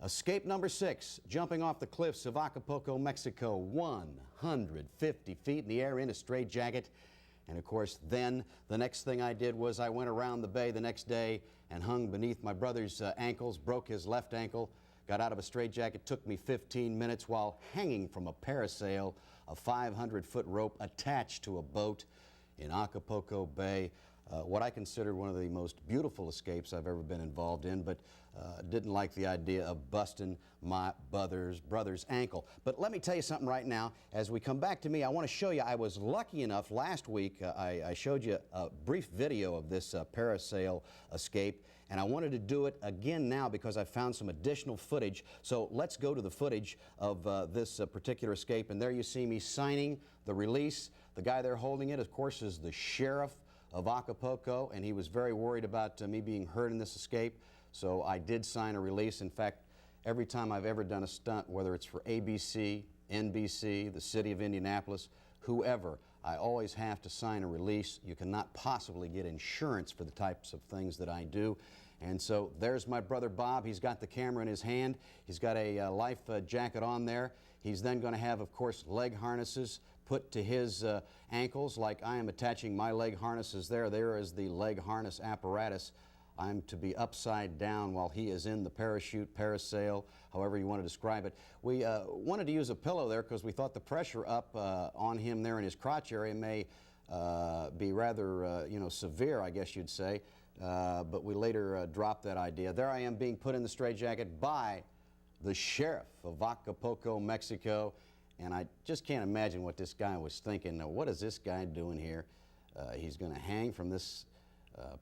Escape number 6, jumping off the cliffs of Acapulco, Mexico, 150 feet in the air in a straitjacket. And of course, then the next thing I did was I went around the bay the next day and hung beneath my brother's ankles, broke his left ankle, got out of a straitjacket. Took me 15 minutes while hanging from a parasail, a 500-foot rope attached to a boat in Acapulco Bay. What I considered one of the most beautiful escapes I've ever been involved in, but didn't like the idea of busting my brother's ankle. But let me tell you something right now. As we come back to me, I want to show you, I was lucky enough last week, I showed you a brief video of this parasail escape, and I wanted to do it again now because I found some additional footage. So let's go to the footage of this particular escape, and there you see me signing the release. The guy there holding it, of course, is the sheriff of Acapulco, and he was very worried about me being hurt in this escape, so I did sign a release. In fact, every time I've ever done a stunt, whether it's for ABC, NBC, the city of Indianapolis, whoever, I always have to sign a release. You cannot possibly get insurance for the types of things that I do. And so there's my brother Bob. He's got the camera in his hand. He's got a life jacket on there. He's then going to have, of course, leg harnesses put to his ankles, like I am attaching my leg harnesses there. There is the leg harness apparatus. I'm to be upside down while he is in the parachute, parasail, however you want to describe it. We wanted to use a pillow there because we thought the pressure up on him there in his crotch area may be rather, severe, I guess you'd say. But we later dropped that idea. There I am being put in the straitjacket by the sheriff of Acapulco, Mexico. And I just can't imagine what this guy was thinking. Now, what is this guy doing here? He's going to hang from this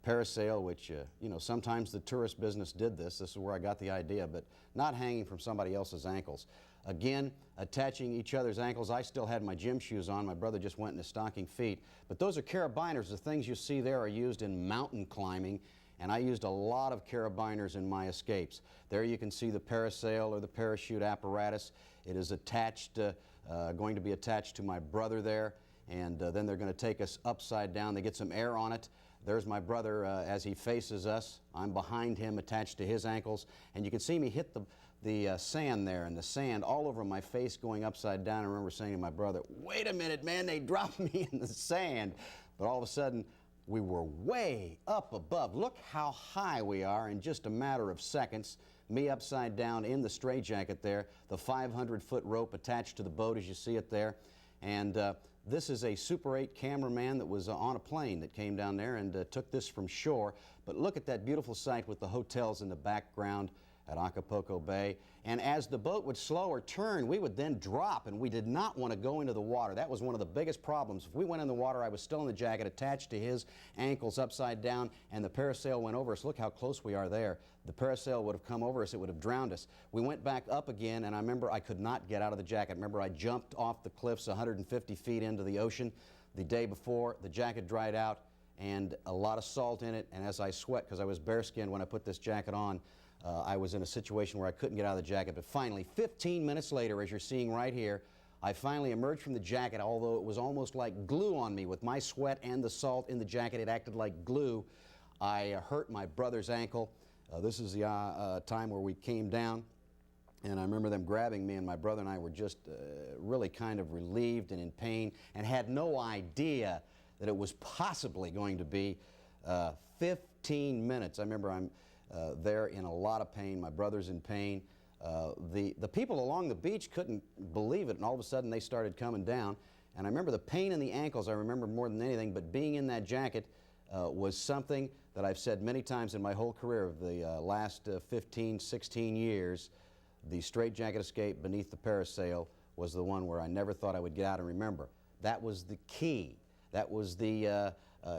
parasail, which, sometimes the tourist business did this. This is where I got the idea, but not hanging from somebody else's ankles. Again, attaching each other's ankles. I still had my gym shoes on. My brother just went in his stocking feet. But those are carabiners. The things you see there are used in mountain climbing, and I used a lot of carabiners in my escapes. There you can see the parasail or the parachute apparatus. It is attached, going to be attached to my brother there, and then they're going to take us upside down. They get some air on it. There's my brother as he faces us. I'm behind him, attached to his ankles, and you can see me hit the sand there, and the sand all over my face going upside down. I remember saying to my brother, "Wait a minute, man, they dropped me in the sand." But all of a sudden, we were way up above. Look how high we are in just a matter of seconds. Me upside down in the straitjacket there, the 500-foot rope attached to the boat as you see it there. And this is a Super 8 cameraman that was on a plane that came down there and took this from shore. But look at that beautiful sight with the hotels in the background at Acapulco Bay. And as the boat would slow or turn, we would then drop, and we did not want to go into the water. That was one of the biggest problems. If we went in the water, I was still in the jacket attached to his ankles upside down, and the parasail went over us. Look how close we are there. The parasail would have come over us. It would have drowned us. We went back up again, and I remember I could not get out of the jacket. Remember, I jumped off the cliffs 150 feet into the ocean the day before. The jacket dried out, and a lot of salt in it, and as I sweat, because I was bare-skinned when I put this jacket on, I was in a situation where I couldn't get out of the jacket. But finally, 15 minutes later, as you're seeing right here, I finally emerged from the jacket, although it was almost like glue on me. With my sweat and the salt in the jacket, it acted like glue. I hurt my brother's ankle. This is the time where we came down, and I remember them grabbing me, and my brother and I were just really kind of relieved and in pain, and had no idea that it was possibly going to be 15 minutes. I remember I'm there in a lot of pain. My brother's in pain. The people along the beach couldn't believe it, and all of a sudden they started coming down. And I remember the pain in the ankles, I remember more than anything, but being in that jacket was something that I've said many times in my whole career of the last 15, 16 years. The straitjacket escape beneath the parasail was the one where I never thought I would get out. And remember, that was the key. That was the,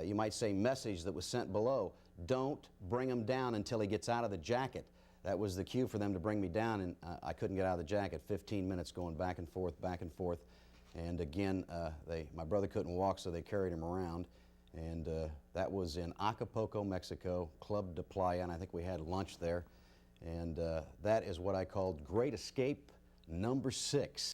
you might say, message that was sent below. Don't bring him down until he gets out of the jacket. That was the cue for them to bring me down, and I couldn't get out of the jacket. 15 minutes going back and forth, back and forth. And again, my brother couldn't walk, so they carried him around. And that was in Acapulco, Mexico, Club de Playa, and I think we had lunch there. And that is what I called Great Escape number 6.